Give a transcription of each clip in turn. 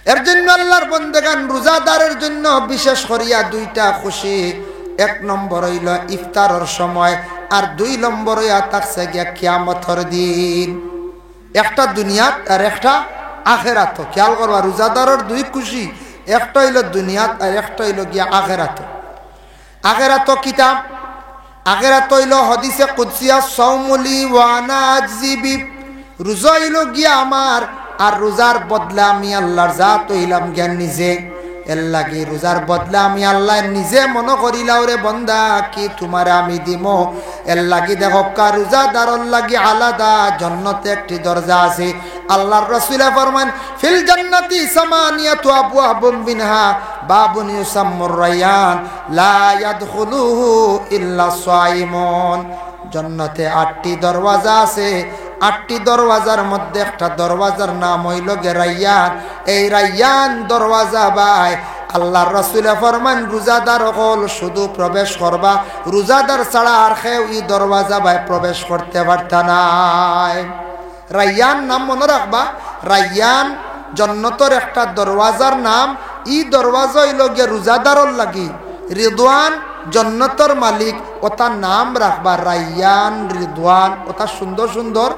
এর জন্য আল্লাহর বান্দাগান রোজাদারের জন্য বিশেষ করিয়া দুইটা খুশি। এক নম্বর হইল ইফতারের সময়, আর দুই নম্বর হইয়া থাকছে গিয়া কিয়ামতের দিন। একটা দুনিয়াত আর একটা আখেরাত। খেয়াল করবা, রোজাদারের দুই খুশি, একটা হইল দুনিয়াত আর একটা হইল গিয়া আখেরাত। আখেরাত কিতাব, আখেরাত হইল হাদিসে কুদসিয়া সাওমুলি ওয়া আনা আজজি বি। রোজা হইল গিয়া আমার, আর রোজার বদলা আমি আল্লাহর জাত হইলাম জ্ঞান নিজে। এর লাগি রোজার বদলা আমি আল্লাহ নিজে মনে করিলাও রে বন্দা কি তোমারে আমি দিম। এর লাগি দেখো কা রোজাদারর লাগি আলাদা জান্নাতে একটি দরজা আছে। আল্লাহর রাসূল ফরমান ফিল জান্নাতি সামানিয়াতু আবওয়াবুম মিনহা বাবুন ইউসাম্মুর রায়্যান লা ইয়াদখুলুহু ইল্লা সাইমুন। জান্নাতে ৮টি দরওয়াজা আছে, ৮টি দরওয়াজার মধ্যে একটা দরওয়াজার নাম হইল গে রায়্যান। এই রায়্যান দরওয়াজা ভাই আল্লাহর রাসূল ফরমান রোজাদার হল শুধু প্রবেশ করবা, রোজাদার ছাড়া আর কেউ এই দরওয়াজা ভাই প্রবেশ করতে পারতা নাই। রায়্যান নাম মনে রাখবা, রায়্যান জান্নাতের একটা দরওয়াজার নাম। এই দরওয়াজা হইল গে রোজাদারর লাগি। রিদওয়ান জান্নাতের মালিক, ওটার নাম রাখবা রায়্যান রিদওয়ান। ওটা সুন্দর সুন্দর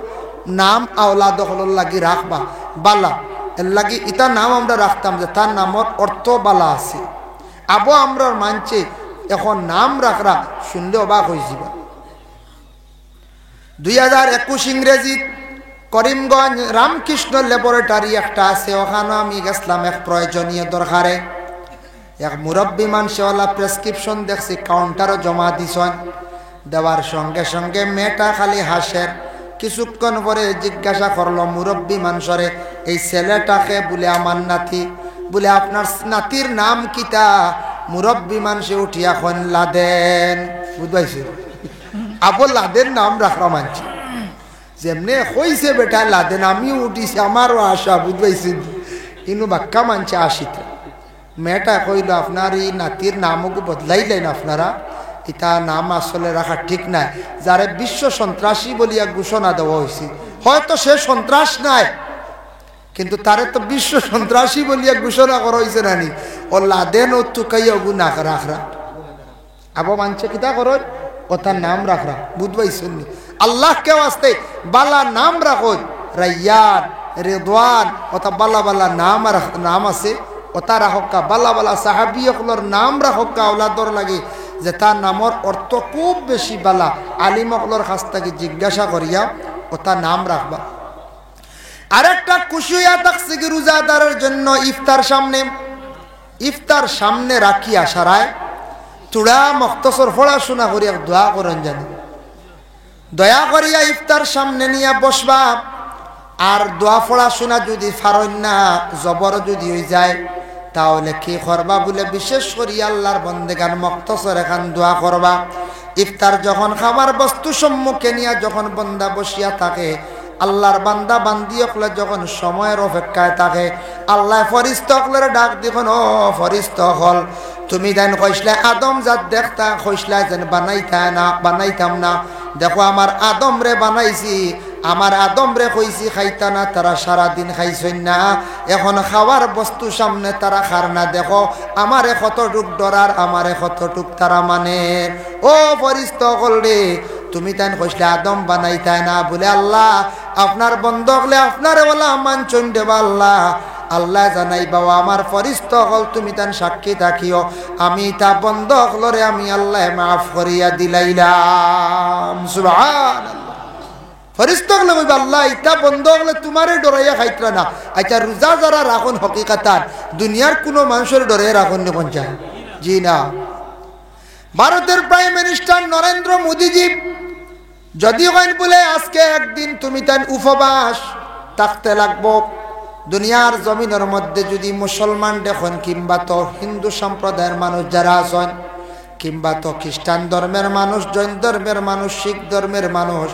নাম আওলাদ হলর লাগি রাখবা বালা। এর লাগি ইটা নাম আমরা রাখতাম যে তার নামর অর্থ বালা আছে। আবো আমরা মানছে এখন নাম রাখরা শুনলে অবাক হয়ে যাবা। 2021 ইংরেজি করিমগঞ্জ রামকৃষ্ণ ল্যাবরেটরি একটা আছে, ওখানে আমি গেছিলাম এক প্রয়োজনীয় দরকারে। এক মুরব্বী মানুষওয়ালা প্রেসক্রিপশন দেখছি, কাউন্টারও জমা দিছেন। দেওয়ার সঙ্গে সঙ্গে মেয়েটা খালি হাসের। কিছুক্ষণ পরে জিজ্ঞাসা করলো মুরব্বী মানুষরে, এই ছেলেটাকে বলে আমার নাতি, বলে আপনার নাতির নাম কিতা? মুরব্বী মানুষে উঠিয়া খন লাদেন। বুঝবাইছে আবো লাদেন নাম রাখা মানছি যেমনি হইছে বেটা লাদেন, আমিও উঠিছি আমারও আশা। বুঝবাইছি ইনু বাক্কা মানছে আসিতে। মেয়েটা কইল আপনার এই নাতির নামকে বদলাইলেন আপনারা, এটা নাম আসলে রাখা ঠিক নাই। যারে বিশ্ব সন্ত্রাসী বলিয়া ঘোষণা দেওয়া হয়েছে, হয়তো সে সন্ত্রাস নাই কিন্তু তারে তো বিশ্ব সন্ত্রাসী বলিয়া ঘোষণা করা হয়েছে নানি। ও লাদেন ও তুকাইয়া গু না রাখরা আবো মানছে কিতা করো ওটার নাম রাখরা। বুঝবাইছেন নি? আল্লাহ কেউ আসতে বালা নাম রাখো, রায়্যান রিদওয়ান, ওটা বালা বালা নাম আছে, ওটা রাখা বালা বালা সাহাবী সকলের নাম রাখা আওলাদর লাগে যে তার নামর অর্থ খুব বেশি বালা। আলিম সকলের কাছ থেকে জিজ্ঞাসা করিয়া ওটা নাম রাখবা। আরেকটা খুশি হইয়া থাকছে কি রোজাদারের জন্য ইফতার সামনে রাখিয়া সারায় চূড়া মখতসর পড়াশোনা করিয়া দোয়া করেন জানি। দয়া করিয়া ইফতার সামনে নিয়ে বসবা। আর দোয়া পড়াশোনা যদি ফারন না জবর যদি হয়ে যায় তাহলে কি করবা বলে বিশেষ করিয়া আল্লাহর বন্দেগান মখতসর এখান দোয়া করবা। ইফতার যখন খাবার বস্তু সম্মুখে নিয়ে যখন বন্দা বসিয়া থাকে, আল্লাহর বান্দা বান্দি হকলে যখন সময়ের অপেক্ষায় থাকে, আল্লাহ ফরিস্ত হকলের ডাক দেখুন, ও ফরিস্ত হল তুমি দেন কইসলে আদম জাত দেখতা, কইসলা যেন বানাইতাম না। দেখো আমার আদম রে বানাইছি, আমার আদম রে কইছি খাইতা না, তারা সারাদিন খাইছেন না। এখন খাওয়ার বস্তু সামনে তারা খার না। দেখো আমারে কতটুক ডরার, আমারে কতটুক তারা মানে। ও ফরিস্ত হল রে তুমি তাই কইসলে আদম বানাইতাই না বলে আল্লাহ আপনার বন্ধ হলে আপনারে বলা মানছন দেবা আল্লাহ। আল্লাহ জানাই বাবা আমার ফরিস্ত হল তুমি তান সাক্ষী থাকিও, আমি তা বন্ধ হলরে আমি আল্লাহ মাফ করিয়া দিলাইলাম। সুবহানাল্লাহ। ফরিস্ত হলে কইবা আল্লাহ ইটা বন্ধ হলে তোমারে ডরাইয়া খাইতরা না। আচ্ছা রোজা যারা রাখুন হকিকাতান দুনিয়ার কোনো মানুষের ডরে রাখুন নি পঞ্চায়? জি না। ভারতের প্রাইম মিনিস্টার নরেন্দ্র মোদীজি যদি হয় বলে আজকে একদিন তুমি তাই উপবাস থাকতে লাগবো, দুনিয়ার জমিনের মধ্যে যদি মুসলমান দেখুন কিংবা তো হিন্দু সম্প্রদায়ের মানুষ যারা আছেন, কিংবা তো খ্রিস্টান ধর্মের মানুষ, জৈন ধর্মের মানুষ, শিখ ধর্মের মানুষ,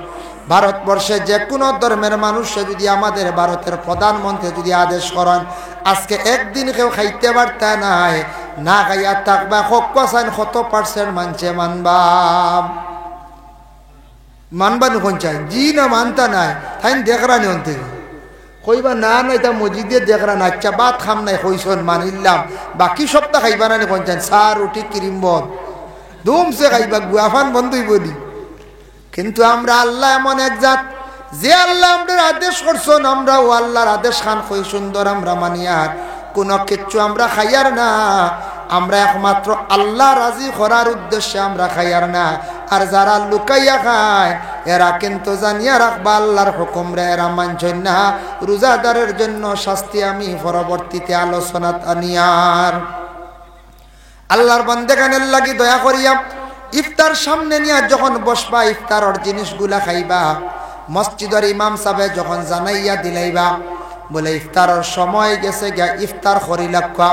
ভারতবর্ষে যে কোনো ধর্মের মানুষে যদি আমাদের ভারতের প্রধানমন্ত্রী যদি আদেশ করেন আজকে একদিন কেউ খাইতে পারতে নাই, না খাইয়া থাকবা কসাইন 100% মানছে মানবা নুন চাই? জি না মানতা নাই তাই দেখরা নিয়ন থেকে কইবা না না এটা মসজিদে দেখরা না, আচ্ছা ভাত খাম নাই কইসন মানিলাম, বাকি সপ্তাহ খাইবা না কোনছেন চা রুটি ক্রিম বন ধুমসে খাইবা, গুয়াফান বন্ধই বলি। কিন্তু আমরা আল্লাহ এমন এক জাত, যে আল্লাহ আমাদের আদেশ করছেন আমরা ও আল্লাহর আদেশ খান কই সুন্দর আমরা মানিয়ার, কোনো কিচ্ছু আমরা খাইয়ার না। আমরা একমাত্র আল্লাহ রাজি করার উদ্দেশ্যে আমরা খাইয়ার না। আর যারা লুকাইয়া খায় এরা কিন্তু জানিয়া রাখবা আল্লাহর হুকুম রে এরা মানছেন না। রোজাদারের জন্য শাস্তি আমি পরবর্তীতে আলোচনাত আনিয়ার। আল্লাহর বান্দাগানের লাগি দয়া করিয়া ইফতার সামনে নিয়ে যখন বসবা, ইফতারের জিনিসগুলা খাইবা, মসজিদের ইমাম সাহেব যখন জানাইয়া দিলাইবা বলে ইফতারের সময় গেছে গিয়া ইফতার করি লাগবা,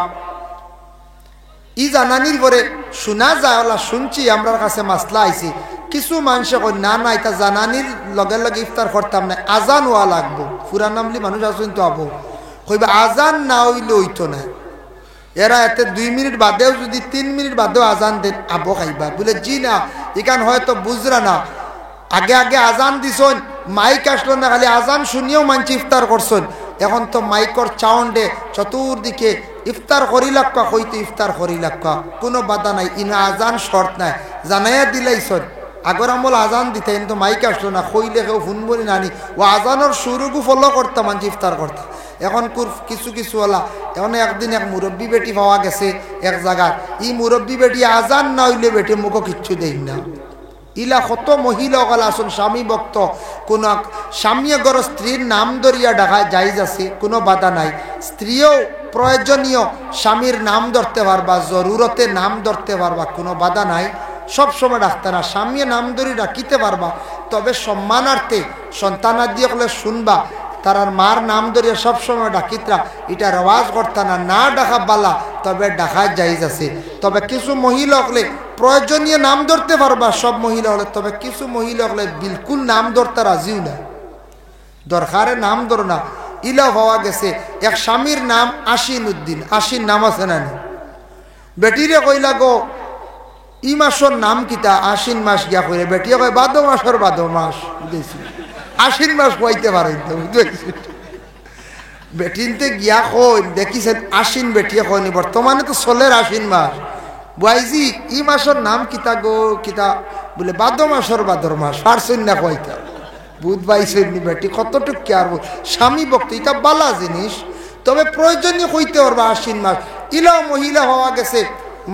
ই জানানির পরে শোনা যায় ওলা শুনছি আমরা কাছে মাসলা আইছি, কিছু মানুষে কই না না এটা জানানির লগে লগে ইফতার করতাম না, আজান হওয়া লাগবো। ফুরান নামলি মানুষ আসুন তো আবো কইবা আজান না হইলে হইতো না। এরা এতে 2 মিনিট বাদেও যদি 3 মিনিট বাদেও আজান দেন আবো খাইবা বলে জি না, এখান হয়তো বুঝরা না, আগে আগে আজান দিছন, মাইক আসলো না, খালি আজান শুনিয়েও মানছি ইফতার করছেন। এখন তো মাইকর চাউন্ডে চতুর্দিকে ইফতার করি লাগবা, হইতে ইফতার করি লাগবা, কোনো বাধা নাই, ইনা আজান শর্ত নাই, জানাইয়া দিলাইছন। আগর আমল আজান দিতে কিন্তু মাইক আসলো না, কইলে কেউ ফোন বলি নানি ও আজানোর শুরুকু ফলো করতাম মানছি ইফতার করতাম। এখন কিছু কিছু ওলা, এখন একদিন এক মুরব্বী বেটি পাওয়া গেছে এক জায়গায়, ই মুরব্বী বেটি আজান না হইলে বেটি মুখও কিচ্ছু দেই না। ইলা কত মহিলা ওগুলা আসুন স্বামী ভক্ত, কোন স্বামী গর স্ত্রীর নাম ধরিয়া ডাকা জায়েজ আছে, কোনো বাধা নাই। স্ত্রীও প্রয়োজনীয় স্বামীর নাম ধরতে পারবা, জরুরতে নাম ধরতে পারবা, কোনো বাধা নাই। সব সময় ডাকতে না, স্বামী নাম ধরি ডাকিতে পারবা, তবে সম্মানার্থে সন্তানাদি হলে শুনবা তারার মার নাম ধরিয়া সবসময় ডাকিতরা, এটা রেওয়াজ করতে না, না ডাকা বালা, তবে ডাকা জায়েজ আছে। তবে কিছু মহিলা হলে প্রয়োজনীয় নাম ধরতে পারবা সব মহিলা হলে, তবে কিছু মহিলা হলে বিলকুল নাম ধরতে রাজিও না, দরকারে নাম ধর না। ইলা হওয়া গেছে এক স্বামীর নাম আশিন উদ্দিন, আশিন নাম আছে না, বেটিরে কইলা গো ই মাসের নাম কিতা, আশ্বিন মাস গিয়া কইলে, বেটিয়ে কয় বাদ মাসের বাদ মাস, বুঝেছি আশ্বিন মাস কইতে পারেন তো, বুঝেছি বেটিনতে গিয়া কই দেখিছেন আশ্বিন, বেটিয়ে কয়নি বর্তমানে তো চলের আশ্বিন মাস, বুঝাইছি ই মাসের নাম কিতা গো, কিতা বলে বাদ মাসের বাদর মাস, পারছেন না কইতা, বুধ পাইছেন বেটি কতটুক কেয়ার, স্বামী ভক্ত এটা বালা জিনিস, তবে প্রয়োজনীয় কইতে পারবা আশ্বিন মাস। ইলাও মহিলা হওয়া গেছে,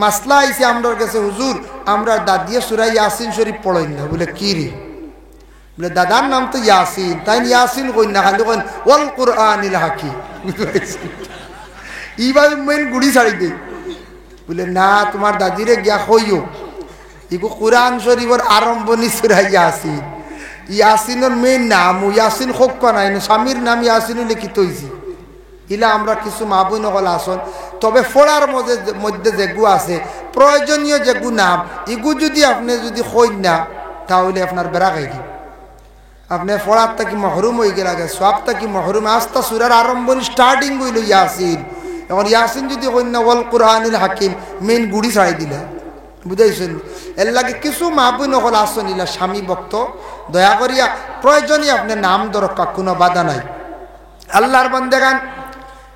মাসলা আইসে আমরা গেছে হুজুর আমরা দাদিয়া সুরা ইয়াসিন শরীফ পড়াই না, বলে কি রে, বলে দাদার নাম তো ইয়াসিন, তাই ইয়াসিন কই না, খালি কইন ওয়াল কুরআনিল হাকিম, এইভাবে মেন গুড়ি ছাড়ি দেই, বলে না তোমার দাদিরে গিয়া কইও ইগো কুরআন শরীফের আরম্ভনি সুরা ইয়াসিন, ইয়াসিনের মেন নাম ইয়াসিন হোক নাই, স্বামীর নাম ইয়াসিন লিখিত হয়েছে। ইলা আমরা কিছু মা বোন হল আসন, তবে ফোড়ার মধ্যে যেগু আছে প্রয়োজনীয় যেগু নাম, ইগু যদি আপনি যদি কই না তাহলে আপনার বেড়া খাই দিন, আপনি ফোড়ার থাকি মহরুম হয়ে গেল, আগে সব থাকি মহরুম, আস্তা সুরার আরম্ভনি স্টার্টিং হইল ইয়াসিন, এখন ইয়াসিন যদি কই না ওয়াল কুরআনিল হাকিম, মেন গুড়ি ছাড়াই দিলে, বুঝাইছেন। এর লাগে কিছু মা বোন হল আসন, ইলা স্বামী ভক্ত, দয়া করিয়া প্রয়োজনীয় আপনি নাম দরকা, কোনো বাধা নাই। আল্লাহর বান্দাগান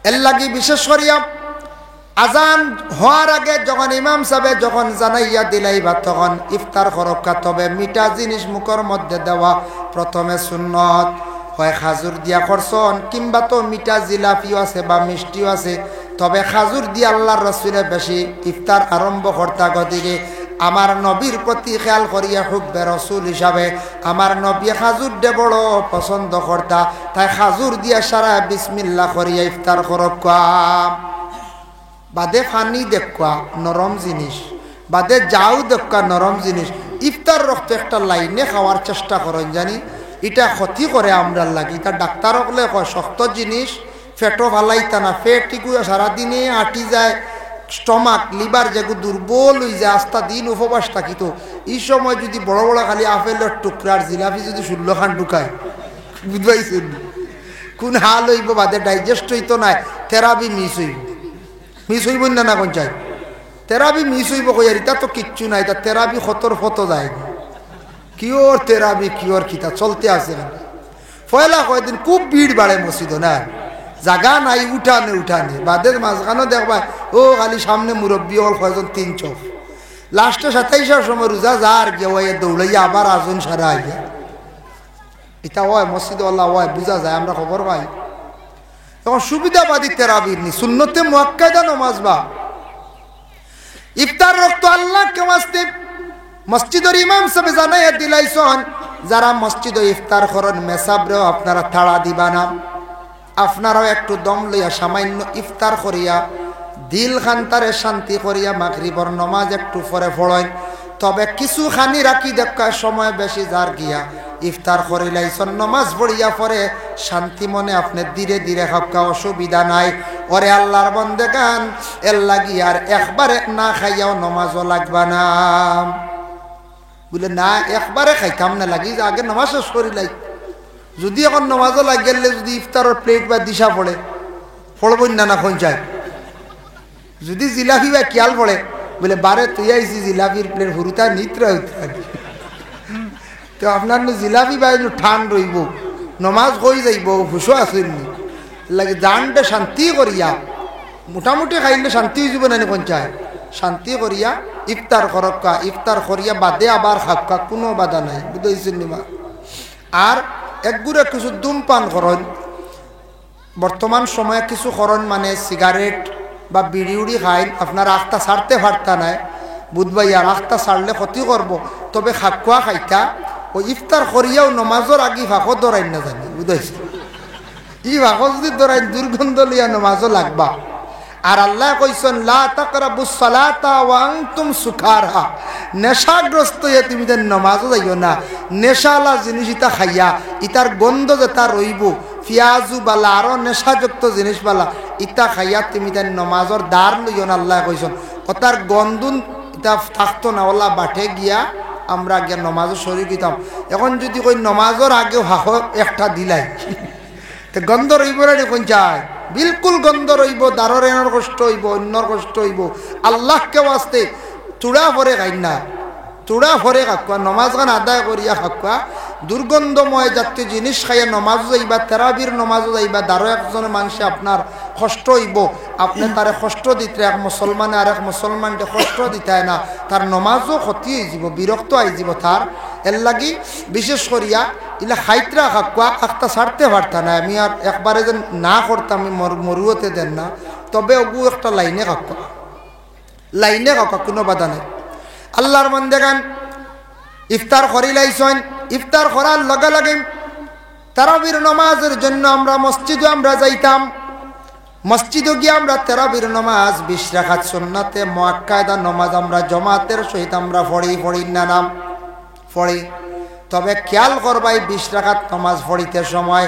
এর লাগি বিশেষ করিয়া আজান হওয়ার আগে যখন ইমাম সাহেব যখন জানাইয়া দিলাইবা তখন ইফতার করকা, তবে মিঠা জিনিস মুখের মধ্যে দেওয়া প্রথমে সুন্নত, হয় খাজুর দিয়া করছন কিংবা তো মিঠা জিলাপিও আছে বা মিষ্টিও আছে, তবে খাজুর দিয়া আল্লাহর রাসূলের বেশি ইফতার আরম্ভ করতা গদিকে আমার নবীর প্রতি খেয়াল করিয়া হুব্বে রসুল হিসাবে আমার নবী খাজুর দে বড় পছন্দ করতা, তাই খাজুর দিয়া সারা বিসমিল্লাহ করিয়া ইফতার করকা। বাদে ফানি দেখা নরম জিনিস, বাদে যাও দেখা নরম জিনিস, ইফতার রক্ত একটা লাইনে খাওয়ার চেষ্টা করেন, জানি এটা ক্ষতি করে আমরা লাগে, এটা ডাক্তার হলে কয় শক্ত জিনিস ফেটো ভালাইতা না, ফেট টিকু সারাদিনে আটি যায়, স্টমাক লিভার যেগু দুর্বল হয়ে যায়, আস্তা দিন উপবাস থাকিত, এই সময় যদি বড় বড় খালি আপেলের টুকরার জিলাপি যদি 16 খান ঢুকায়, বুঝবাইছেন কোন হাল হইব, বাদে ডাইজেস্ট হইতো না, থেরাপি মিস হইব না, না কোন চাই থেরাপি মিস হইব কই, আর এটা তো কিচ্ছু নাই, এটা থেরাপি খতর ফত যায়, কিওর থেরাপি কিওর খিতা চলতে আছে। পয়লা কয়েকদিন খুব ভিড় বাড়ে মসজিদ না, জাগা নাই উঠানে উঠানে বাদের মাঝখানে দেখবা ও খালি সামনে মুরব্বী হল কয়জন 3 চোখ লাস্টে 27-এর সময় রোজা যার গিয়ে দৌড়াইয়া আবার আজন সারা আইয়া এটা হয় মসজিদ আল্লাহ হয় বুঝা যায় আমরা খবর পাই তখন সুবিধাবাদী তেরাবির নি সুন্নতে মুআক্কাদা নামাজ বা ইফতার রক্ত আল্লাহ কে ওয়াস্তে মসজিদের ইমাম সাহেব জানাইয়া দিলাইছন যারা মসজিদে ইফতার করেন মেসাবরেও আপনারা তাড়া দিবা না আপনারাও একটু দম লইয়া সামান্য ইফতার করিয়া দিল খান্তারে শান্তি করিয়া মাগরিবর নামাজ একটু পরে পড়েন তবে কিছু খানি রাখি দেখা সময় বেশি যার গিয়া ইফতার করিলাইছন নামাজ পড়িয়া পরে শান্তি মনে আপনি ধীরে ধীরে খাওয়া অসুবিধা নাই ওরে আল্লাহর বন্দেগান এর লাগি আর একবারে না খাইয়াও নামাজও লাগবা না বলে না একবারে খাইতাম না লাগি আগে নামাজ শেষ করিলাই যদি এখন নামাজও লাগলে যদি ইফতারের প্লেট বা দিশা পড়ে পড়ব না পঞ্চায়েত যদি জিলাপি বা খেয়াল পড়ে বলে বারে তুই আইসি জিলাপির প্লেট হুরুতা নিত্র তো আপনার জিলাপি বা ঠান রইব নমাজ হয়ে যাইব হুশো আসেননি লাগে জানটা শান্তি করিয়া মোটামুটি খাইলে শান্তি হয়ে যাব না পঞ্চায়েত শান্তি করিয়া ইফতার করক্কা ইফতার করিয়া বাদে আবার খাক্কা কোনো বাধা নাই বুঝেছেন নিমা আর একগুড়ে কিছু ধূমপান করেন বর্তমান সময়ে কিছু করেন মানে সিগারেট বা বিড়ি উড়ি খাইন আপনার আখটা ছাড়তে পারতা নাই বুধবাই আর আখটা ছাড়লে ক্ষতি করব তবে খাকুয়া খাইতা ও ইফতার করিয়াও নমাজের আগে ফাঁকো দৌড়াই না জানি বুঝাইছে ই ফাঁকো যদি দৌড়াই দুর্গন্ধ লিয়া নমাজও লাগবা আর আল্লাহ কইছেন লা তাকরাবুস সালাতা ওয়া আনতুম সুকারা নেশাগ্রস্ত হয়ে তুমি যেন নমাজও যাইও না নেশালা জিনিস ইটা খাইয়া ইটার গন্ধ যেটা রইব পিয়াজু বালা আরো নেশাযুক্ত জিনিস বালা ইটা খাইয়া তুমি যেন নমাজর দ্বার লইও না আল্লাহ কইছেন ও তার গন্ধুন ইটা থাকতো না ওলা বাটে গিয়া আমরা আগে নমাজও শরীর দিতাম এখন যদি কই নমাজর আগেও হাহ একটা দিলাই তো গন্ধ রইব না কোন চায় বিলকুল গন্ধ রইব দারর এনার কষ্ট হইব অন্যর কষ্ট হইব আল্লাহকে ওয়াস্তে চূড়া ভরে খাই না চূড়া ভরে খাকুয়া নমাজ গান আদায় করিয়া খাকুয়া দুর্গন্ধময় জাতীয় জিনিস খাইয়া নমাজও যাইবা তেরাবির নমাজও যাইবা দারো একজনের মানুষে আপনার কষ্ট হইব আপনি তারে কষ্ট দিতে এক মুসলমানে আর এক মুসলমানকে কষ্ট দিতে হয় না তার নমাজও ক্ষতি হয়ে যাব বিরক্ত আই যাব তার এর লাগি বিশেষ করিয়া ইলা খাইতরা খাকুয়া আখটা ছাড়তে পারতা না আমি আর একবারে যেন না করতাম আমি মরুয়তে দেন না তবে ওগু একটা লাইনে খাকুয়া কোনো বাধা নাই আল্লাহর মন্দেগান ইফতার করিলাইছেন ইফতার করার লগে লগে তারাবির নামাজের জন্য আমরা মসজিদে আমরা যাইতাম মসজিদে গিয়ে আমরা তারাবির নামাজ 20 রাকাত সুন্নাতে মুআক্কাদা নামাজ আমরা জামাতের সহিত আমরা পড়ি না নাম পড়ি তবে খেয়াল করবাই 20 রাকাত নামাজ পড়িতে সময়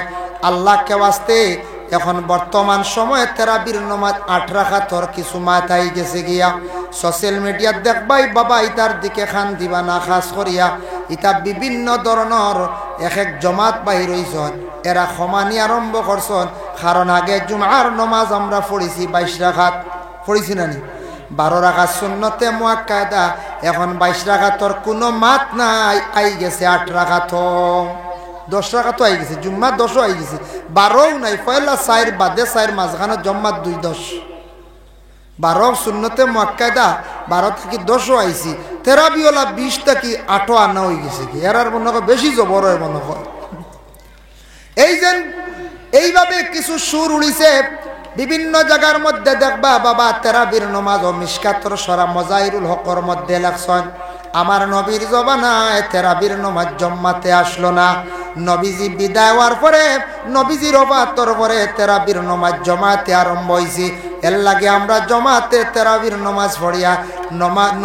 আল্লাহকে ওয়াস্তে এখন বর্তমান সময়ে তারাবির নামাজ 8 রাকাতর কিছু মাথায় গেছে গিয়া সোশ্যাল মিডিয়া দেখবাই বাবা ইতার দিকে খান দিবা না খাস করিয়া ইতা বিভিন্ন ধরনের এক জমাত বাহির হইছন এরা সমানি আরম্ভ করছন কারণ আগে জুমার নামাজ আমরা পড়িছি 22 রাকাত পড়িছি না নি 12 রাকাত সুন্নতে মুআক্কাদা এখন 22 রাকাতর কোনো মাত নাই আই গেছে 8 রাকাত 10 রাকাত আই গেছে জুম্মা 10 আই গেছে 12 নাই পয়লা 4 বাদে 4 মাঝখানে জম্মাত 2-10 12 সুন্নতে মুআক্কাদা 12 থেকে 10 আইছি তেরাবিওয়ালা 20 থেকে 8 আনা হয়ে গেছে কি এর আর মনে হয় বেশি জবর হয় মনে হয় এই যে এইভাবে কিছু সুর উড়িছে বিভিন্ন জায়গার মধ্যে দেখবা বাবা তেরাবির নামাজ ও মিশকাতর সরা মজাহিরুল হকর মধ্যে লেখছেন আমার নবীর জবানায় তেরাবির নামাজ জম্মাতে আসলো না নবীজি বিদায় হওয়ার পরে নবীজির ওফাতর পরে তেরাবির নামাজ জমাতে আরম্ভ হইছে এর লাগে আমরা জমাতে তেরাবির নামাজ পড়িয়া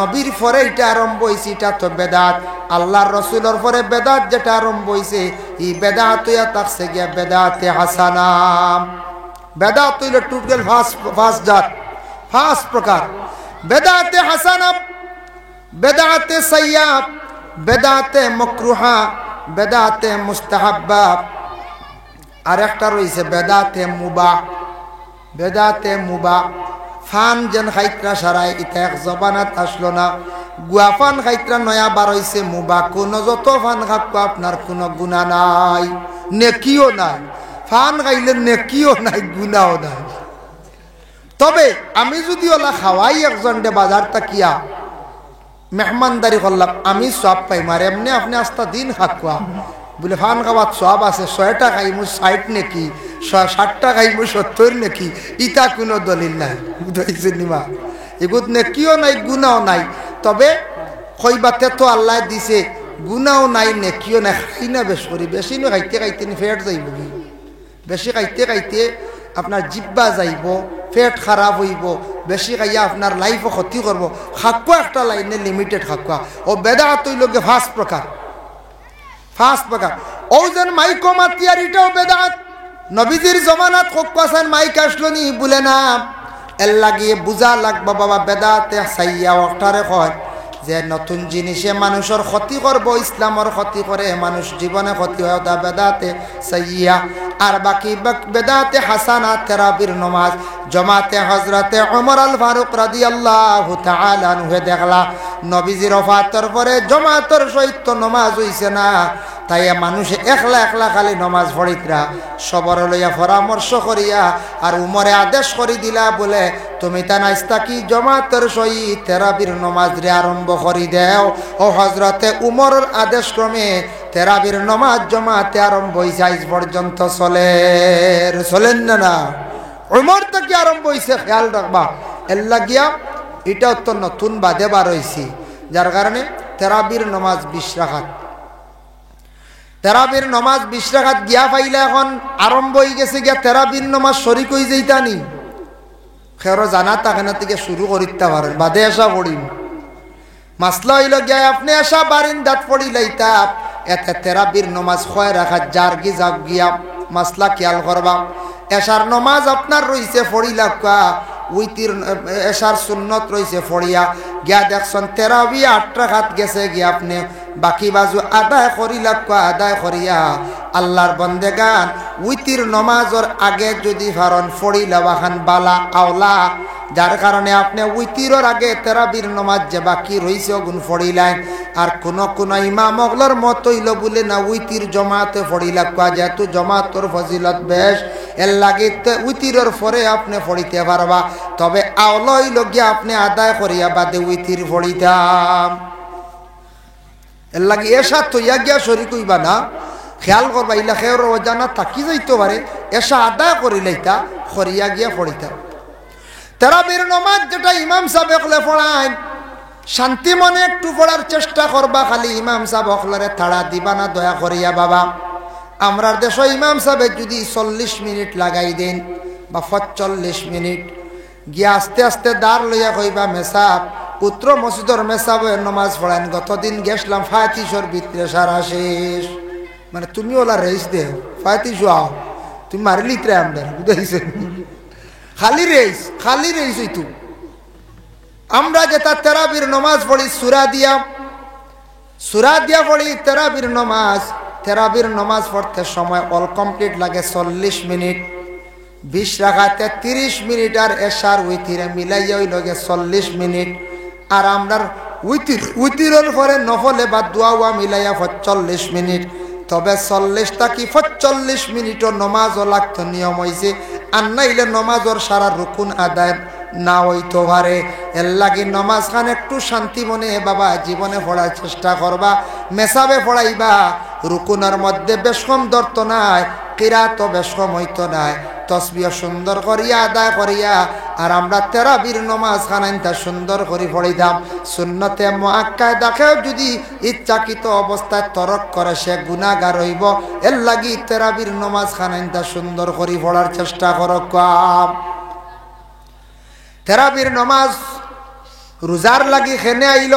নবীর পরে এটা আরম্ভ হইছে এটা তো বেদাত আল্লাহর রাসূলের পরে বেদাত যেটা আরম্ভ হইছে এই বেদাত হইয়া তাকছে গিয়া বেদাতে হাসানা বেদাত হইলে টোটাল ফাস্ট জাত ফাস্ট প্রকার বেদাতে হাসানা বেদাতে সাইয়্যা বেদাতে মাকরুহা বেদাতে মুস্তাহাব্বা আর একটা রইছে বেদাতে মুবাহ ফান যেন খাইত্রা সারাই ইটা এক জবানাত আসলো না গুয়া ফান খাইত্রা নয়া বার হইছে মুবাহ কোন যত ফান খাক আপনার কোনো গুনাহ নাই নেকিও নাই ফান খাইলে নেকিও নাই গুনাও নাই। তবে আমি যদি ওলা খাওয়াই একজনকে বাজার তাকিয়া মেহমানদারি করলাম, আমি সব পাইম। আর এমনি আপনি আস্তা দিন খাকুয়া বলে ফান খাওয়ার সব আছে, 6টা খাইমু 60 নাকি 60টা খাইমু 70 নাকি, ইটা কোনো দলিল নাই। বুঝাইছে নিমা এগুত নেকিও নাই গুনাও নাই। তবে কইবাতে তো আল্লাহ দিছে গুনাও নাই নেকিও নাই। খাই না বেশ করি, বেশি না খাইতে খাইতে ফেট যাইব, বেশি খাইতে খাইতে আপনার জিব্বা যাইব, পেট খারাপ হইব, বেশি খাইয়া আপনার লাইফও ক্ষতি করব। খাকুয়া একটা লাইনে লিমিটেড খাকুয়া। ও বেদাত হইল গে 5 প্রকার, 5 প্রকার। ও যেন মাইক মাতিয়ার এটাও বেদাত। নবীজির জমানাত কোকাসান মাইক আসলো নি বলে না, এর লাগিয়ে বুঝা লাগবো বাবা বেদাতে সাইয়া ওটারে কয় যে নতুন জিনিসে মানুষের ক্ষতি করব, ইসলামের ক্ষতি করে, মানুষ জীবনে ক্ষতি হয়, তা বেদাতে সাইয়া। আর বাকি বেদাতে হাসানা তেরাবির নমাজ জমাতে হজরতে ওমর আল ফারুক রাদিয়াল্লাহু তাআলা আনহু দেখলা নবীজির ওফাতের পরে জমাতের সহিত নমাজ হইছে না, তাই মানুষে একলা একলা খালি নমাজ পড়িতরা। সবর লইয়া পরামর্শ করিয়া আর উমরে আদেশ করি দিলা বলে তুমি তা নাস্তা কি জমাতের সহিত তেরাবির নমাজ রে আরম্ভ করি দেও। ও হজরতে উমরের আদেশ ক্রমে তেরাবির নমাজ জমাতে আরম্ভ হইছে, আজ পর্যন্ত চলেন না। উমর থেকে আরম্ভ হইছে, খেয়াল রাখবা। এর লাগিয়া এটা তো নতুন বাদে বার হইছি, যার কারণে তেরাবির নমাজ 20 রাকাত। তেরাবির নমাজ 20 রাকাত গিয়া পাইলে এখন আরম্ভ হয়ে গেছে গিয়া তেরাবির নমাজ শরিক হয়ে যাইতানি। খেরো জানা থাকে না থেকে শুরু করিতে পারেন, বাদে আসা পড়িম। মাসলা হইল গিয়া আপনি আসা বারিন্দাত পড়ি লাইতা, এতে তেরাবির নমাজ 6 রাকাত যার গি যাব গিয়া মাসলা খেয়াল করবা। এশার নমাজ আপনার রইছে ফড়িলা কা উইতির এশার সুন্নত রইছে ফড়িয়া গিয়া দেখছেন তেরাবি 8 রাকাত গেছে গিয়া আপনি বাকি বাজু আদায় করিলা কা আদায় করিয়া আল্লাহর বন্দেগান উইতির নমাজের আগে যদি ফারন ফড়িলা বাখান বালা আওলা, যার কারণে আপনি উইতিরের আগে তেরাবির নমাজ যে বাকি রইছে গুণ ফড়িলেন। আর কোন ইমাম ওগুলোর মত হইল বলে না উইতির জমাতে ফড়িলা কা, যেহেতু জমাতর ফজিলত বেশ, এর লাগে উইতিরের পরে আপনি ফড়িতে পারবা। তবে আওলা হইল গিয়া আপনি আদায় করিয়া বাদে উইতির ফড়িতাম। এর লাগে এসা তৈয়া গিয়া শরিক হইবা না, খেয়াল করবা। ইলা খেয়ের জানা থাকি যাইতে পারে, এসা আদায় করিলাইতা খরিয়া গিয়া ফড়িতা। তেরাবির নমাজ যেটা ইমাম সাহেব একলে পড়ায়, শান্তি মনে একটু পড়ার চেষ্টা করবা। খালি ইমাম সাহেব অকলরে তাড়া দিবা না দয়া করিয়া বাবা। আমরার দেশ ইমাম সাহেব যদি 40 মিনিট লাগাই দেন বা 45 মিনিট গিয়া আস্তে আস্তে দাঁড় লইয়া কইবা মেসাব পুত্র মসজিদর মেসাবে নমাজ পড়ান। গতদিন গেছিলাম 35 ভিতরে সারা শেষ। মানে তুমি ওলা রেস দেও 35 আও, তুমি মারিলি ত্রে আমরা বুঝাইছে খালি রেস হইতু। আমরা যেটা তেরাবির নমাজ পড়ি সুরা দিয়া পড়ি তেরাবির নমাজ পড়তে সময় অল কমপ্লিট লাগে 40 মিনিট। 20 রাকাতে 30 মিনিট আর এশার উইতিরে মিলাইয়া হইল গে 40 মিনিট। আর আমরার উইতিরের পরে নফলে বা দোয়া মিলাইয়া 45 মিনিট। তবে 40 থাকি 45 মিনিটও নমাজও লাগতো নিয়ম হয়েছে। আর নাইলে নমাজর সারা রুকুন আদায় না হইতে পারে। এর লাগে নমাজ খান একটু শান্তি মনে বাবা জীবনে পড়ার চেষ্টা করবা। মেসাবে পড়াইবা, রুকুনের মধ্যে বেশ কম ধরত নাই, কিরাত বেশ কম হইতো নাই, তসবিহ সুন্দর করিয়া আদায় করিয়া। আর আমরা তেরাবির নমাজ খানাইনটা সুন্দর করে পড়িতাম। সুন্নতে মুআক্কাদ দেখেও যদি ইচ্ছাকৃত অবস্থায় তরক করে সে গুনাহগার হইব। এর লাগি তেরাবির নমাজ খানাইনটা সুন্দর করে পড়ার চেষ্টা করক। তেরাবির নমাজ রোজার লাগি খেনে আইল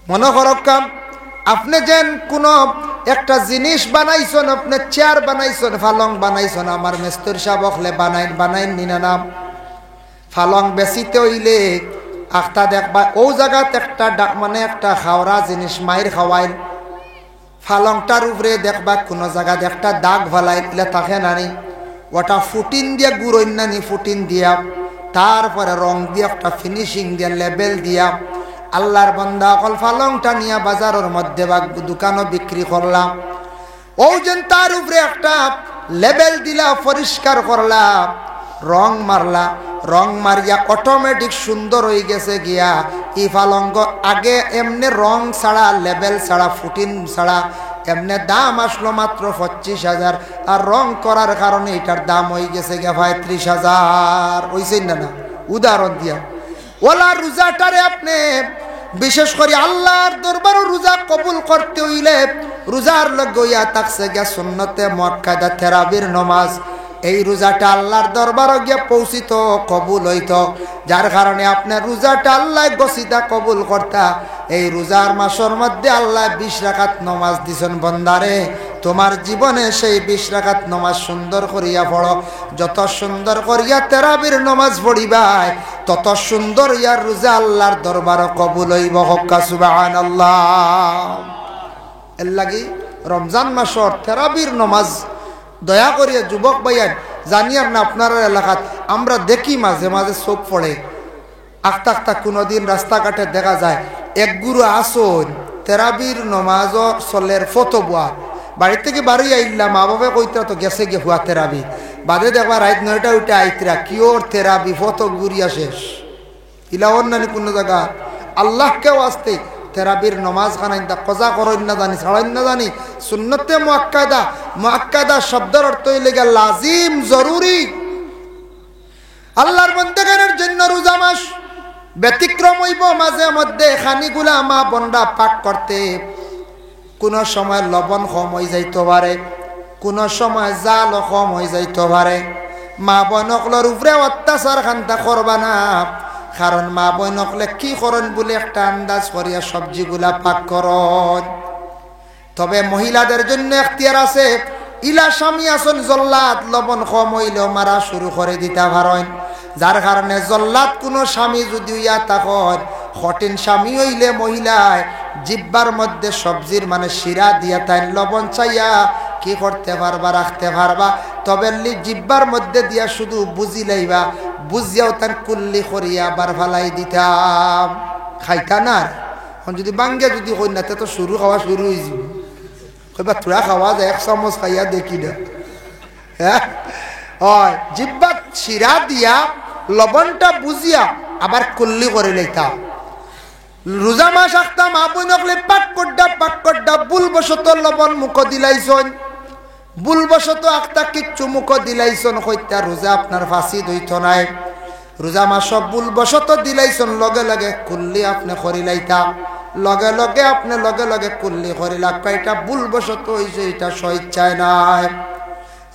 মনে করক আপনি যেন কোনো একটা জিনিস বানাইছেন, আপনি চেয়ার বানাইছেন, ফালং বানাইছেন, আমার মেস্তর সাহেব হলে বানাইন নিনা নাম ফালং বেচিতে হইলে আখটা দেখবা ও জায়গাত একটা মানে একটা খাওয়া জিনিস মায়ের খাওয়াইল, ফালংটার উপরে দেখবা কোনো জায়গাত একটা দাগ ভালাইল এলে থাকে নানি, ওটা ফুটিন দিয়া গুড়ইন নানি, ফুটিন দিয়া তারপরে রং দিয়ে একটা ফিনিশিং দিয়া লেবেল দিয়া আল্লাহর বান্দা অকল ফালংটা নিয়ে বাজারের মধ্যে বা দোকানও বিক্রি করলাম। ও যেন তার উপরে একটা লেবেল দিলা, পরিষ্কার করলা, রং মারলা, রং মারিয়া অটোমেটিক সুন্দর হয়ে গেছে গিয়া ই পালঙ্গ। আগে এমনি রং ছাড়া, লেবেল ছাড়া, ফুটিন ছাড়া এমনি দাম আসলো মাত্র 25,000, আর রং করার কারণে এটার দাম হয়ে গেছে গিয়া 35,000। হইছেন না? উদাহরণ দিয়া ওলা রোজাটারে আপনি বিশেষ করে আল্লাহর দরবারে রোজা কবুল করতে হইলে রোজার লগে হইয়া থাকছে গিয়া সুন্নতে মুআক্কাদা তারাবির নামাজ। এই রোজাটা আল্লাহর দরবারে গিয়ে পৌঁছিত, কবুল হইত, যার কারণে আপনার রোজাটা আল্লাহ গসিতা কবুল করতা। এই রোজার মাসের মধ্যে আল্লাহ 20 রাকাত নামাজ দিছেন, বন্দারে তোমার জীবনে সেই 20 রাকাত নামাজ সুন্দর করিয়া পড়ো। যত সুন্দর করিয়া তারাবির নামাজ পড়িবাই তত সুন্দর ইয়ার রোজা আল্লাহর দরবারে কবুল হইব। হক্কা সুবহানাল্লাহ। এর লাগি রমজান মাসের তারাবির নামাজ দয়া করিয়া যুবক ভাইয়া জানিয়ার না, আপনার এলাকাত আমরা দেখি মাঝে মাঝে চোখ পড়ে আখতা আখতা কোনোদিন রাস্তাঘাটে দেখা যায় এক গুরু আসন তেরাবির নমাজ চলের ফটো বুয়া বাড়ি থেকে বাড়ি আইলা, মা বাবা কইতা তো গেছে গে হুয়া তেরাবি, বাদে দেখবা রাত 9টা উঠে আইতরা কিওর তেরাবি ফটো গুরিয়া শেষ। ইলাওন নানি কোনো জায়গা আল্লাহকেও আসতে তেরাবির নমাজ খানা ইন্দা কজা করেন না জানি, ছাড়েন না জানি। সুন্নতে মুআক্কাদা, মুআক্কাদা শব্দের অর্থ হইলে গিয়া লাজিম, জরুরি। আল্লাহর বান্দাগণের জন্য রোজা মাস ব্যতিক্রম হইব মাঝে মধ্যে খানিগুলা মা বন্ডা পাক করতে কোন সময় লবণ কম হয়ে যাইতে পারে, কোন সময় জাল কম হয়ে যাইতে পারে। মা বনকলের উপরে অত্যাচার খান্তা করবা না, কারণ মা বনকলে কি করেন বলে একটা আন্দাজ করিয়া সবজিগুলা পাক করন। তবে মহিলাদের জন্য এখতিয়ার আছে, ইলা স্বামী আসন জল্লাদ লবণ কম হইলেও মারা শুরু করে দিতে পারেন, যার কারণে জল্লাদ কোনো স্বামী যদি ইয়া তখন কঠিন স্বামী হইলে মহিলায় জিব্বার মধ্যে সবজির মানে শিরা দিয়া তাই লবণ চাইয়া কি করতে পারবা, রাখতে পারবা। তবে জিব্বার মধ্যে দিয়া শুধু বুঝি লাইবা, বুঝিয়াও তার কুল্লি করিয়া বার ফালাই দিতাম, খাইতা না। যদি বাঙ্গিয়া যদি কই না তো শুরু খাওয়া শুরু হয়ে যাব, কইবা তোরা খাওয়া যায় 1 চামচ খাইয়া দেখি না। হ্যাঁ হয় জিব্বাত শিরা দিয়া লবণটা বুঝিয়া আবার কুল্লি করে লইতা। রোজা মাস আখতাম আবুই নকলে পাক কড্ডা ভুলবশত লবণ মুখ দিলাইছন, ভুলবশত আখতা কিচ্ছু মুখ দিলাইছন, হইতা রোজা আপনার ফাঁসি দইত নাই। রোজা মাস ভুলবশত দিলাইছন, লগে লগে কুল্লি আপনি করিলাইতা, লগে লগে আপনি লগে লগে কুল্লি করিলাক, এটা ভুলবশত হইছে, এটা স্বইচ্ছায় নাই।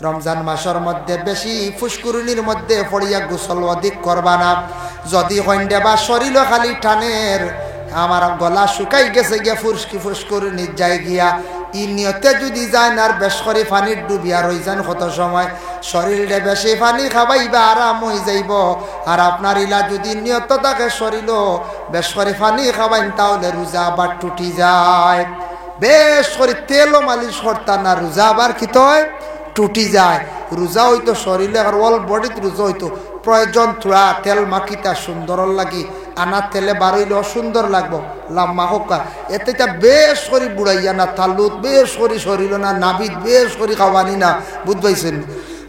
রমজান মাসের মধ্যে বেশি ফুসকুরনির মধ্যে পড়িয়া গোসল অধিক করবা না। যদি হইন্ডে বা শরীর খালি টানের আমার গলা শুকাই গেছে গিয়া ফুসকুরনি যায় গিয়া ই নিয়তে যদি যায় না, আর বেশ করে পানির ডুবিয়া রই যান কত সময় শরীরে বেশি পানি খাবাইবা আরাম হয়ে যাইব। আর আপনার ইলা যদি নিয়ত থাকে শরীর বেশ করে পানি খাবাইন তাহলে রোজা আবার টুটি যায়। বেশ করে তেলও মালিশ করতা না, রোজা আবার কি হয় টুটি যায়। রোজা হইতো শরীরে আর অল বডিত রোজা হইতো প্রয়োজন থোড়া তেল মাখিতা সুন্দর লাগি, আনা তেলে বাড়ইলে অসুন্দর লাগবো লাম্মা হোকা। এতে বেশ করে বুড়াইয়া না, তালুত বেশ করে শরীর না, নাবিদ বেশ করে খাওয়ানি না, বুঝবাইছেন।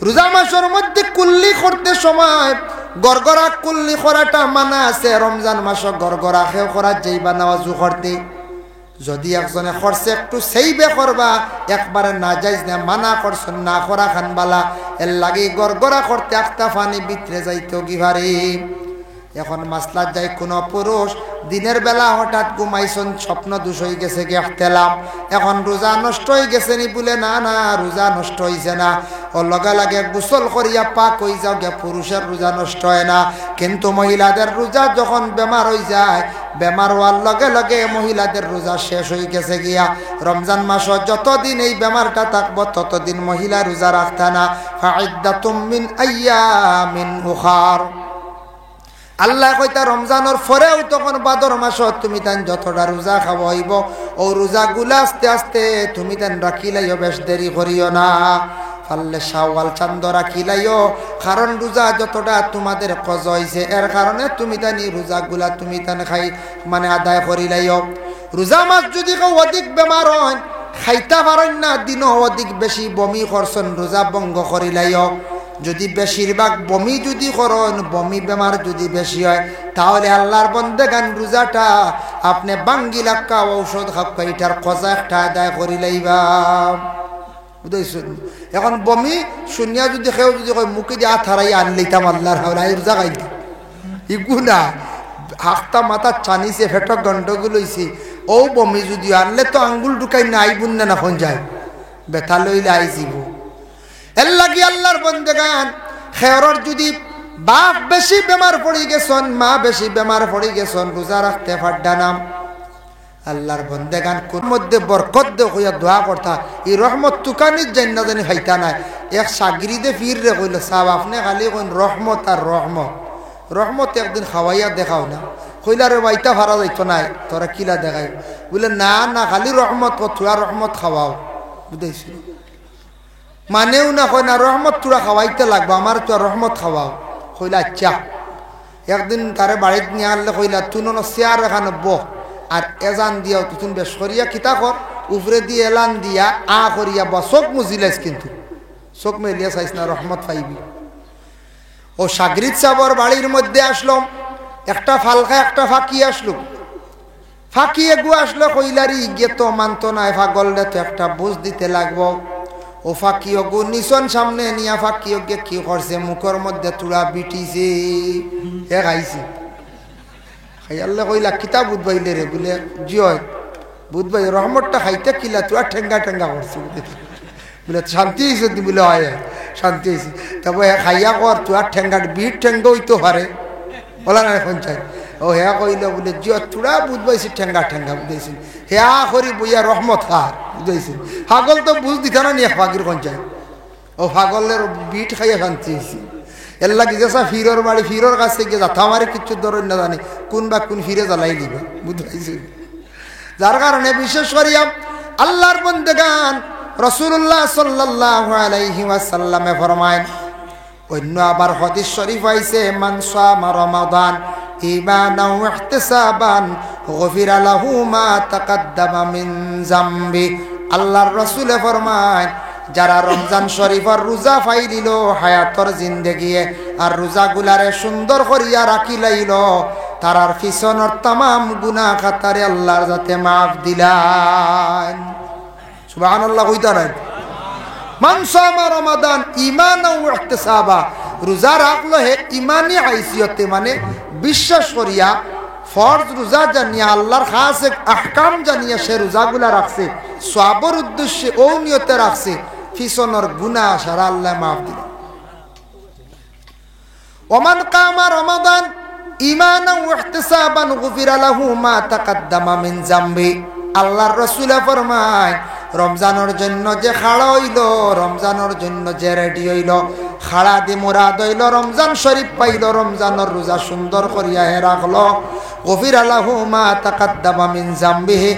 রোজা মাসের মধ্যে কুল্লি করতে সময় গড়গড়া কুল্লি করাটা মানা আছে। রমজান মাস গড়গড়া খেয়ে করা যাইবা নামাজু করতে, যদি একজনে খরচে একটু সেইবে করবা, একবারে না যাইজ না, মানা করছেন না করা খানবালা। এর লাগে গড়গড়া করতে একটা ফানি ভিতরে যাইতো গিভারি। এখন মাসলাত যাই কোনো পুরুষ দিনের বেলা হঠাৎ ঘুমাইছন, স্বপ্ন দোষ হয়ে গেছে গেলাম, এখন রোজা নষ্ট হয়ে গেছে নি বলে, না না রোজা নষ্ট হয়েছে না, ও লগে লাগে গোসল করিয়া পাক হয়ে যাও গে, পুরুষের রোজা নষ্ট হয় না। কিন্তু মহিলাদের রোজা যখন বেমার হয়ে যায়, বেমার হওয়ার লগে লগে মহিলাদের রোজা শেষ হয়ে গেছে গিয়া। রমজান মাস যতদিন এই বেমারটা থাকবো ততদিন মহিলা রোজা রাখতা না। ফাইদ্দাতুম মিন আইয়ামিন উখার, আল্লাহ কইতা রমজানের পরেও তখন ভাদর মাসত তুমি তান যতটা রোজা খাওয়া হইব, ও রোজাগুলা আস্তে আস্তে তুমি তান রাখিলাইও, বেশ দেরি করিও না। পারলে শাওয়াল চান্দ রাখিলাইও, কারণ রোজা যতটা তোমাদের কজ হইছে এর কারণে তুমি তানি রোজাগুলা তুমি তান খাই মানে আদায় করিলাইও। রোজা মাস যদি কেউ অধিক বেমার হয়, খাইতা পারেন না দিন অধিক বেশি বমি করছেন রোজা ভঙ্গ করিলাইও যদি বেশিরভাগ বমি যদি করেন বমি বেমার যদি বেশি হয় তাহলে আল্লাহর বন্দেগান রোজাটা আপনি বাঙ্গি লাক্কা ঔষধ খাক্কা এটার কজা একটা আদায় করিলাইবা বুঝাইছেন এখন বমি শুনিয়া যদি খেয়েও যদি কয় মুখে দিয়ে হারাই আনলেইতাম আল্লাহর হাওলাই রোজা খাইতাম ইগু না হাঁকতা মাথা চানিছে ফেটক গন্ডগুলো হইছে ও বমি যদি আনলে তো আঙ্গুল ঢুকাই না আইবুন না এখন যায় ব্যথা লইলে আইজিব এর লাগি আল্লাহর বন্দেগান খেয়রর যদি বাপ বেশি বেমার পড়ি গেছন মা বেশি বেমার পড়ি গেছন রোজা রাখতে পারডা নাম আল্লাহর বন্দেগান কোন মধ্যে বরকত দে কইয়া দোয়া করতা এই রহমত তুকানির জান্নাত জানি খাইতা নাই এক সাগরিদে ফির রে কইল সাহেব আপনি খালি কোন রহমত আর রহমত রহমত একদিন খাওয়াইয়া দেখাও না কইলা রে বাইতা ভাড়া যাইতো নাই তোরা কিলা দেখাই বলে না না খালি রহমত থুয়া রহমত খাওয়াও বুঝাইছি মানেও না কয় না রহমত তোরা খাওয়াইতে লাগবো আমার তো রহমত খাওয়াও কইলা আচ্ছা একদিন তারে বাড়িতে নিয়ে আনলে কইলা তুই চেয়ার এখানে বহ আর এজান দিয়াও তুই বেশ করিয়া কিতা কর উপরে দিয়ে এলান দিয়া করিয়া বা চোখ মুজিলাইস কিন্তু চোখ মেলিয়া চাইস না রহমত পাইবি ও সাগরিদ সাবর বাড়ির মধ্যে আসলো একটা ফালকা একটা ফাঁকি আসলো ফাঁকি এগু আসলো কইলারি গিয়ে তো মানতো না ফাগললে তো একটা বুঝ দিতে লাগবো ও ফাঁকি অগু নিশন সামনে নিয়া ফাঁকি অগে কি করছে মুখের মধ্যে তুড়া বিটিছে হে খাইছে খাইয়াল্লে কইলা কিতা বুধবাইলে রে বলে জিয় বুধবাই রহমতটা খাইতে কিলা তুয়া ঠেঙ্গা ঠেঙ্গা করছে বলে শান্তি হয়েছে বলে হয় শান্তি হয়েছে তারপর হে খাইয়া কর তুয়ার ঠেঙ্গাট বিট ঠেঙ্গা হইতে পারে বলা না এখন চাই ও হেয়া কইল বলে জিয় তুড়া বুধবাইছি ঠেঙ্গা ঠেঙ্গা বুঝাইছিল হেয়া করি বইয়া রহমত খার বুঝাইছিল পাগল তো বুঝ দিতা না নিয়ে ফাগির কঞ্চাই ও পাগলের বিট খাইয়া শান্তি হয়েছে এর লাগে যেসা ফিরোর বাড়ি ফিরোর কাছে গিয়ে যাতা আমারে কিচ্ছু ধরেন না জানি কোন বা কোন ফিরে জ্বালাই দিবে বুঝাইছিল যার কারণে বিশেষ করিয়া আল্লাহর বন্দেগান রাসূলুল্লাহ সাল্লাল্লাহু আলাইহি ওয়াসাল্লামে ফরমায় অন্য আবার হাদিস শরীফ আইছে মান সামা রমাদান ঈমানান ওয়া ইহতিসাবান গফিরা লাহু মা তাকাদ্দামা মিন যামবি আল্লাহর রাসূলে ফরমায় যারা রমজান শরীফের রোজা ফাইলিল হায়াতর জিন্দেগিয়ে আর রোজাগুলারে সুন্দর করিয়া রাখিলাইল তারার পিছনের तमाम গুনাহ খাতারে আল্লাহর যাতে maaf দিলান সুবহানাল্লাহ কইতা নাই মান সামা রমাদান ঈমানান ওয়া ইহতিসাবা রোজা রাখলো হে ঈমানি হাইসিয়তে মানে বিশ্বাস করিয়া ফরজ রোজা জানিয়া আল্লাহর খাস এক আহকাম জানিয়া সে রোজাগুলা রাখছে সওয়াবের উদ্দেশ্যে ও নিয়তে রাখছে পিছনের গুনাহ সারা আল্লাহ maaf দিলেন ওমান কামা রমাদান ঈমানান ওয়া ইহতিসাবান গুফিরা লাহু মা তাকাদ্দামা মিন যামবি আল্লাহর রাসূল ফরমায় রমজানের জন্য যে খাড়া হইল রমজানের জন্য যে রেডি হইল খাড়া দি মুরাদ হইল রমজান শরীফ পাইল রমজানের রোজা সুন্দর করিয়া হে রাখলো গফিরা লাহু মা তাকাদ্দামা মিন যামবিহি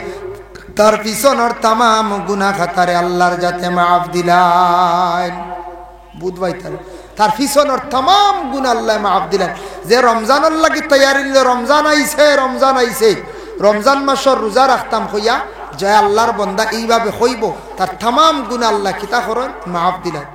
তার পিছনের तमाम গুনাহ খাতারে আল্লাহর যাতে maaf দিলেন বুঝবাই তার পিছনের तमाम গুনাহ আল্লাহ maaf দিলেন যে রমজানের লাগি তৈয়ারি রমজান আইছে রমজান মাসের রোজা রাখতাম হইয়া জয় আল্লাহর বন্দা এইভাবে হইব তার तमाम গুনাহ আল্লাহ কিতা করেন maaf দিলেন